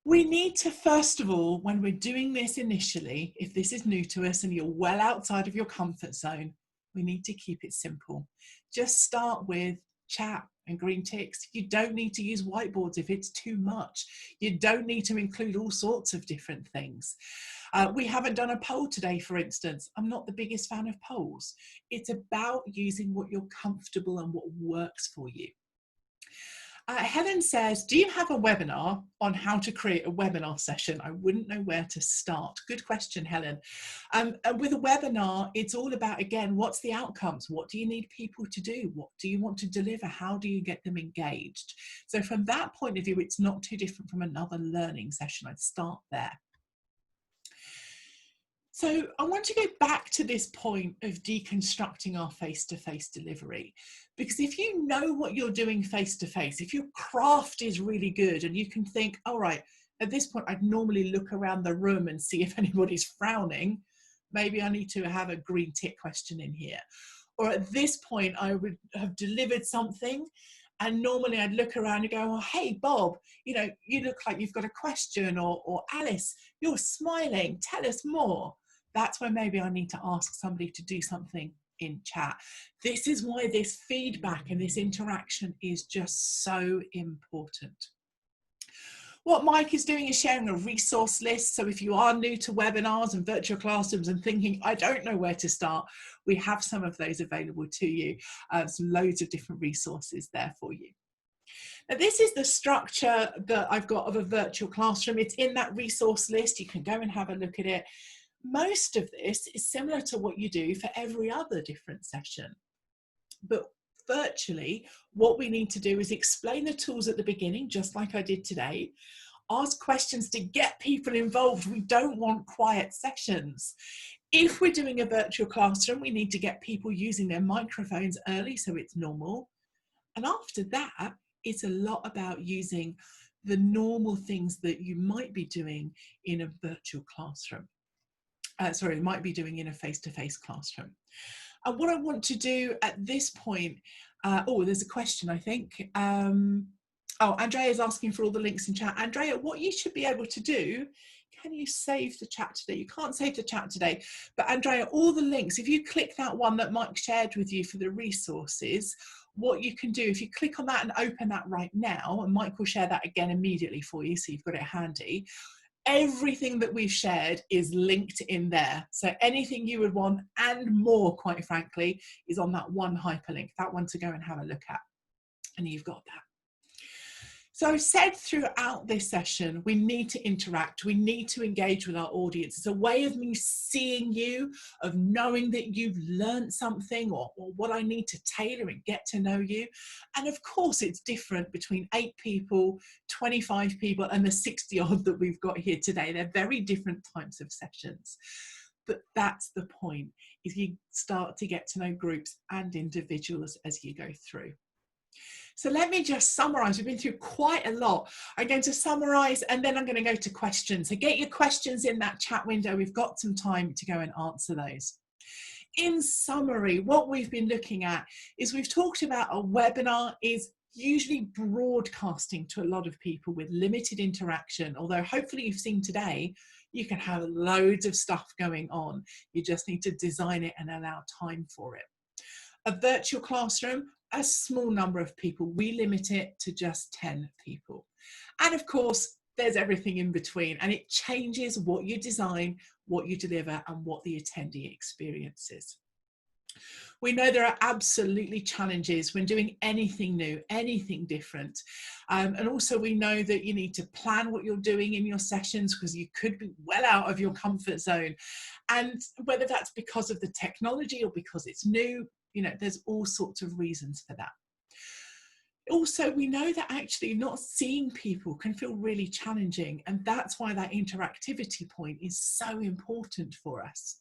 We need to, first of all, when we're doing this initially, if this is new to us and you're well outside of your comfort zone, we need to keep it simple. Just start with chat and green ticks. You don't need to use whiteboards if it's too much. You don't need to include all sorts of different things. We haven't done a poll today, for instance. I'm not the biggest fan of polls. It's about using what you're comfortable and what works for you. Helen says, do you have a webinar on how to create a webinar session? I wouldn't know where to start. Good question, Helen. With a webinar, it's all about, again, what's the outcomes? What do you need people to do? What do you want to deliver? How do you get them engaged? So from that point of view, it's not too different from another learning session. I'd start there. So I want to go back to this point of deconstructing our face-to-face delivery, because if you know what you're doing face-to-face, if your craft is really good and you can think, all right, at this point, I'd normally look around the room and see if anybody's frowning. Maybe I need to have a green tick question in here. Or at this point, I would have delivered something, and normally I'd look around and go, oh, hey, Bob, you look like you've got a question, or Alice, you're smiling, tell us more. That's where maybe I need to ask somebody to do something in chat. This is why this feedback and this interaction is just so important. What Mike is doing is sharing a resource list. So if you are new to webinars and virtual classrooms and thinking, I don't know where to start, we have some of those available to you. Some loads of different resources there for you. Now, this is the structure that I've got of a virtual classroom. It's in that resource list. You can go and have a look at it. Most of this is similar to what you do for every other different session. But virtually, what we need to do is explain the tools at the beginning, just like I did today. Ask questions to get people involved. We don't want quiet sessions. If we're doing a virtual classroom, we need to get people using their microphones early so it's normal. And after that, it's a lot about using the normal things that you might be doing in a virtual classroom. Might be doing in a face-to-face classroom. And what I want to do at this point, there's a question, I think. Andrea is asking for all the links in chat. Andrea, what you should be able to do, can you save the chat today? You can't save the chat today, but Andrea, all the links, if you click that one that Mike shared with you for the resources, what you can do, if you click on that and open that right now, and Mike will share that again immediately for you, so you've got it handy. Everything that we've shared is linked in there. So anything you would want and more, quite frankly, is on that one hyperlink, that one to go and have a look at. And you've got that. So I've said throughout this session, we need to interact. We need to engage with our audience. It's a way of me seeing you, of knowing that you've learned something, or what I need to tailor and get to know you. And of course, it's different between 8 people, 25 people, and the 60 odd that we've got here today. They're very different types of sessions. But that's the point, is you start to get to know groups and individuals as you go through. So let me just summarize. We've been through quite a lot. I'm going to summarize and then I'm going to go to questions. So get your questions in that chat window. We've got some time to go and answer those. In summary, what we've been looking at is we've talked about a webinar is, usually broadcasting to a lot of people with limited interaction, although hopefully you've seen today, you can have loads of stuff going on. You just need to design it and allow time for it. A virtual classroom, a small number of people. We limit it to just 10 people. And of course, there's everything in between, and it changes what you design, what you deliver, and what the attendee experiences. We know there are absolutely challenges when doing anything new, anything different. And also we know that you need to plan what you're doing in your sessions, because you could be well out of your comfort zone. And whether that's because of the technology or because it's new, you know, there's all sorts of reasons for that. Also, we know that actually not seeing people can feel really challenging, and that's why that interactivity point is so important for us.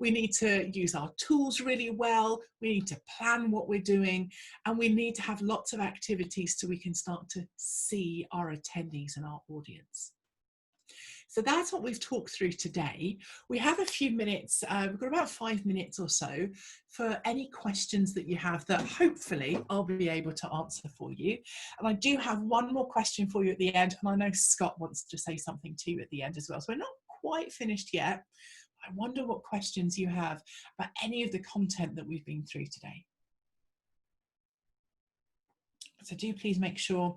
We need to use our tools really well, we need to plan what we're doing, and we need to have lots of activities so we can start to see our attendees and our audience. So that's what we've talked through today. We have a few minutes, we've got about 5 minutes or so for any questions that you have that hopefully I'll be able to answer for you. And I do have one more question for you at the end, and I know Scott wants to say something to you at the end as well. So we're not quite finished yet. I wonder what questions you have about any of the content that we've been through today. So do please make sure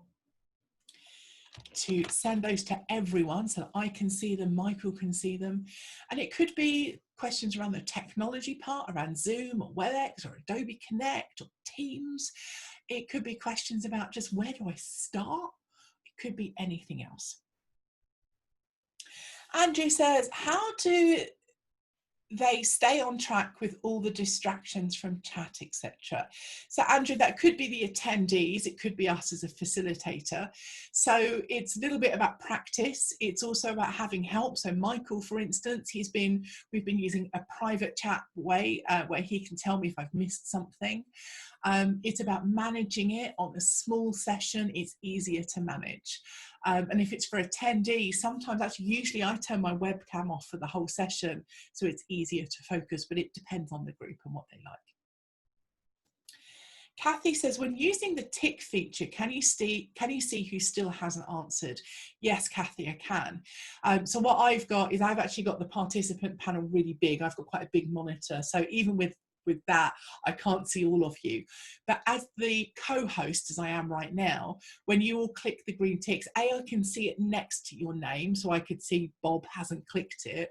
to send those to everyone so that I can see them, Michael can see them. And it could be questions around the technology part, around Zoom or WebEx or Adobe Connect or Teams. It could be questions about just where do I start? It could be anything else. Andrew says, how do they stay on track with all the distractions from chat, etc.? So Andrew, that could be the attendees, it could be us as a facilitator. So it's a little bit about practice. It's also about having help. So Michael, for instance, we've been using a private chat way where he can tell me if I've missed something. It's about managing it on a small session. It's easier to manage. And if it's for attendees, sometimes actually usually I turn my webcam off for the whole session, so it's easier to focus, but it depends on the group and what they like. Kathy says, when using the tick feature, can you see who still hasn't answered? Yes, Kathy, I can. So what I've got is I've actually got the participant panel really big. I've got quite a big monitor. So even with that, I can't see all of you. But as the co-host, as I am right now, when you all click the green ticks, I can see it next to your name. So I could see Bob hasn't clicked it.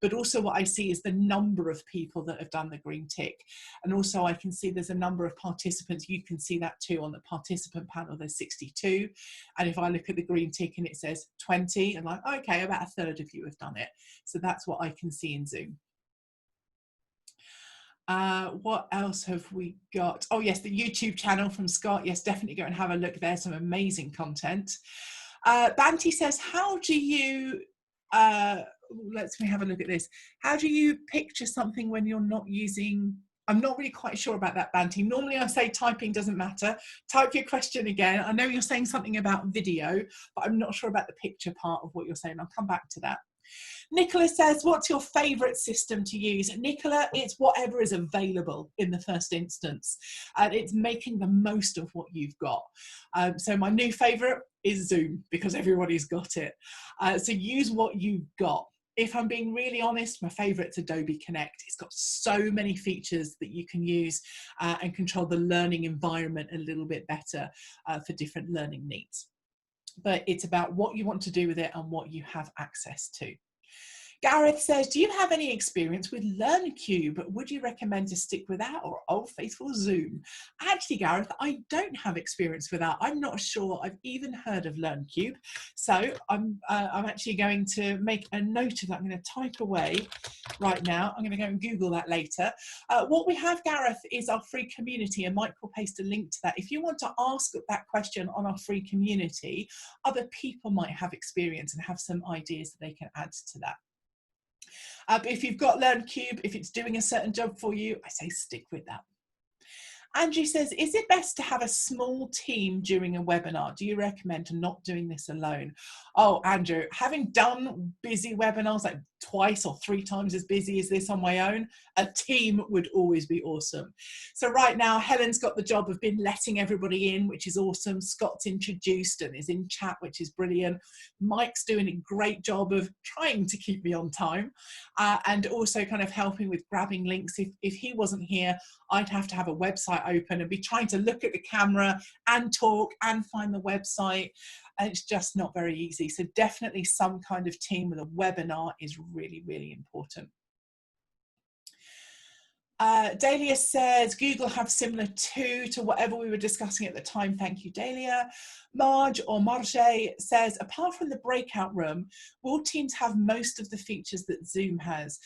But also what I see is the number of people that have done the green tick. And also I can see there's a number of participants. You can see that too on the participant panel, there's 62. And if I look at the green tick and it says 20, I'm like, okay, about a third of you have done it. So that's what I can see in Zoom. What else have we got? Oh yes, the YouTube channel from Scott. Yes, definitely go and have a look there. Some amazing content. Banty says, how do you, let me have a look at this. How do you picture something when you're not using, I'm not really quite sure about that, Banty. Normally I say typing doesn't matter. Type your question again. I know you're saying something about video, but I'm not sure about the picture part of what you're saying. I'll come back to that. Nicola says, what's your favourite system to use? Nicola, it's whatever is available in the first instance. And it's making the most of what you've got. So my new favourite is Zoom, because everybody's got it. So use what you've got. If I'm being really honest, my favourite's Adobe Connect. It's got so many features that you can use and control the learning environment a little bit better for different learning needs. But it's about what you want to do with it and what you have access to. Gareth says, do you have any experience with LearnCube? Would you recommend to stick with that or old faithful Zoom? Actually, Gareth, I don't have experience with that. I'm not sure I've even heard of LearnCube. So I'm actually going to make a note of that. I'm going to type away right now. I'm going to go and Google that later. What we have, Gareth, is our free community, and Mike will paste a link to that. If you want to ask that question on our free community, other people might have experience and have some ideas that they can add to that. But if you've got LearnCube, if it's doing a certain job for you, I say stick with that. Andrew says, is it best to have a small team during a webinar? Do you recommend not doing this alone? Oh, Andrew, having done busy webinars, like twice or 3 times as busy as this on my own, a team would always be awesome. So right now, Helen's got the job of been letting everybody in, which is awesome. Scott's introduced and is in chat, which is brilliant. Mike's doing a great job of trying to keep me on time, and also kind of helping with grabbing links. If he wasn't here, I'd have to have a website open and be trying to look at the camera and talk and find the website. And it's just not very easy. So definitely some kind of team with a webinar is really, really important. Dahlia says, Google have similar to whatever we were discussing at the time. Thank you, Dahlia. Marge says, apart from the breakout room, will Teams have most of the features that Zoom has?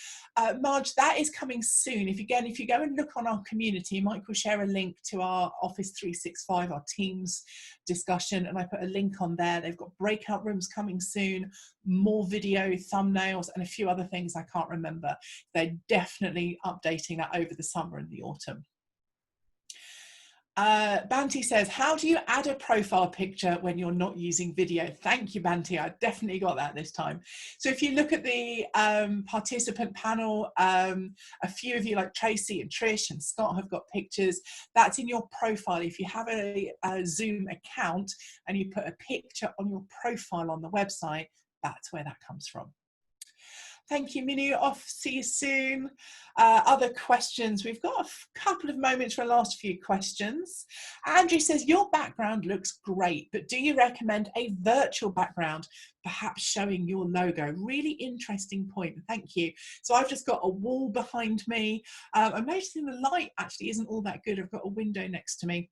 Marge, that is coming soon. If you go and look on our community, Mike will share a link to our Office 365, our Teams discussion, and I put a link on there. They've got breakout rooms coming soon, more video, thumbnails, and a few other things I can't remember. They're definitely updating that over the summer and the autumn. Banty says, how do you add a profile picture when you're not using video? Thank you, Banty. I definitely got that this time. So if you look at the participant panel, a few of you like Tracy and Trish and Scott have got pictures. That's in your profile. If you have a Zoom account and you put a picture on your profile on the website, that's where that comes from. Thank you, Minu. Off. See you soon. Other questions? We've got a couple of moments for the last few questions. Andrew says, your background looks great, but do you recommend a virtual background, perhaps showing your logo? Really interesting point. Thank you. So I've just got a wall behind me. I'm noticing the light actually isn't all that good. I've got a window next to me.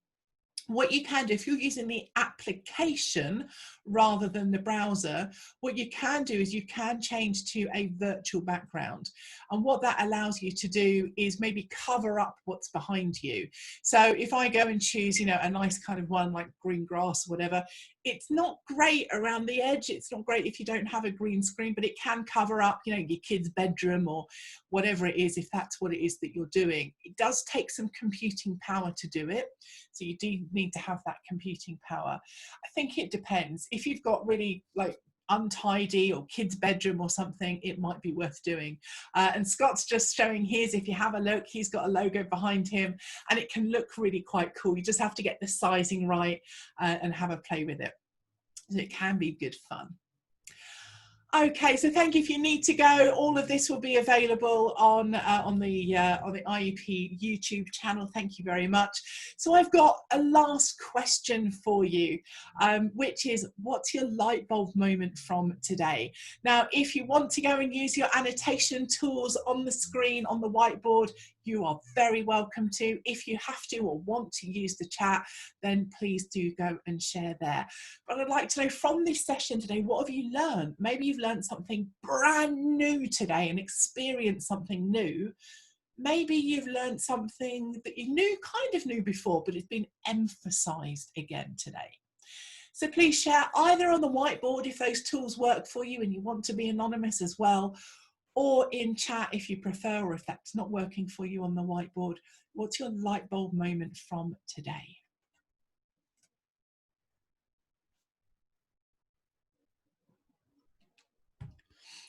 What you can do, if you're using the application rather than the browser, what you can do is you can change to a virtual background. And what that allows you to do is maybe cover up what's behind you. So if I go and choose, you know, a nice kind of one like green grass or whatever, it's not great around the edge. It's not great if you don't have a green screen, but it can cover up, you know, your kid's bedroom or whatever it is, if that's what it is that you're doing. It does take some computing power to do it. So you do need to have that computing power. I think it depends. If you've got really like untidy or kid's bedroom or something, it might be worth doing. And Scott's just showing his. If you have a look, he's got a logo behind him and it can look really quite cool. You just have to get the sizing right and have a play with it. So it can be good fun. Okay, so thank you. If you need to go, all of this will be available on the IEP YouTube channel. Thank you very much. So I've got a last question for you, which is, what's your light bulb moment from today? Now, if you want to go and use your annotation tools on the screen, on the whiteboard, you are very welcome to. If you have to or want to use the chat, then please do go and share there. But I'd like to know from this session today, what have you learned? Maybe you've learned something brand new today and experienced something new. Maybe you've learned something that you kind of knew before, but it's been emphasized again today. So please share either on the whiteboard if those tools work for you and you want to be anonymous as well, or in chat if you prefer, or if that's not working for you on the whiteboard. What's your light bulb moment from today?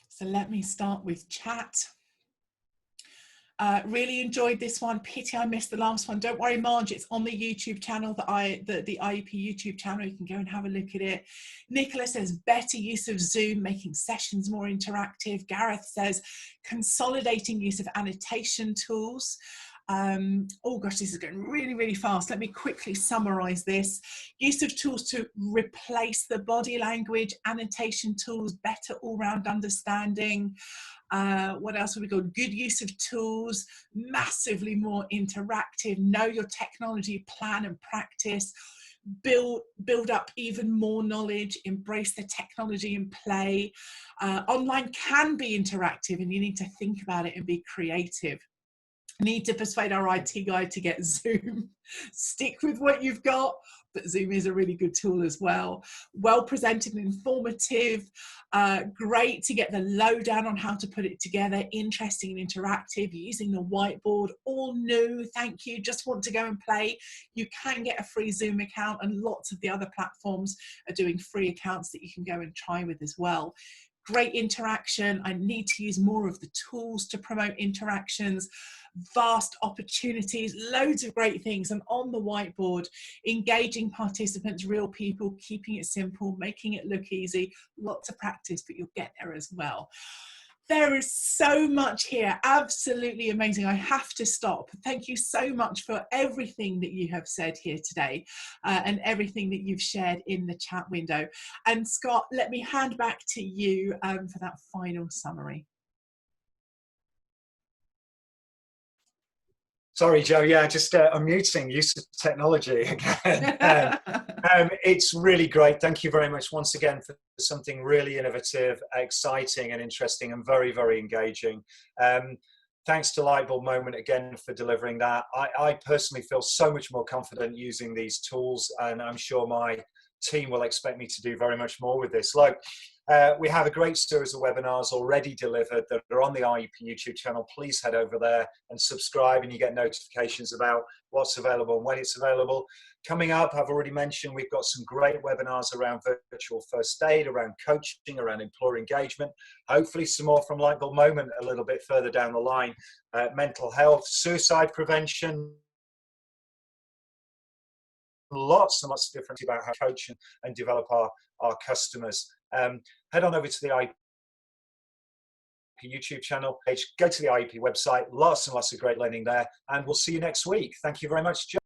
So let me start with chat. Really enjoyed this one. Pity I missed the last one. Don't worry, Marge, it's on the YouTube channel, the IEP YouTube channel. You can go and have a look at it. Nicola says, better use of Zoom, making sessions more interactive. Gareth says, consolidating use of annotation tools. Oh gosh, this is going really, really fast. Let me quickly summarize this. Use of tools to replace the body language, annotation tools, better all-round understanding. What else have we got? Good use of tools, massively more interactive, know your technology, plan and practice, build up even more knowledge, embrace the technology and play. Online can be interactive and you need to think about it and be creative. Need to persuade our IT guy to get Zoom. Stick with what you've got, but Zoom is a really good tool as well. Well presented and informative. Great to get the lowdown on how to put it together. Interesting and interactive. Using the whiteboard, all new. Thank you. Just want to go and play. You can get a free Zoom account, and lots of the other platforms are doing free accounts that you can go and try with as well. Great interaction. I need to use more of the tools to promote interactions. Vast opportunities, loads of great things, and on the whiteboard, engaging participants, real people, keeping it simple, making it look easy. Lots of practice, but you'll get there as well. There is so much here, absolutely amazing. I have to stop. Thank you so much for everything that you have said here today, and everything that you've shared in the chat window. And Scott, let me hand back to you for that final summary. Sorry, Joe. Yeah, just unmuting, use of technology again. It's really great. Thank you very much once again for something really innovative, exciting and interesting, and very, very engaging. Thanks to Lightbulb Moment again for delivering that. I personally feel so much more confident using these tools, and I'm sure my team will expect me to do very much more with this. Look, we have a great series of webinars already delivered that are on the IEP YouTube channel. Please head over there and subscribe, and you get notifications about what's available and when it's available. Coming up, I've already mentioned, we've got some great webinars around virtual first aid, around coaching, around employer engagement. Hopefully some more from Lightbulb Moment a little bit further down the line. Mental health, suicide prevention, lots and lots of different about how to coach and develop our customers. Head on over to the IEP YouTube channel page, go to the IEP website, lots and lots of great learning there, and we'll see you next week. Thank you very much, Joe.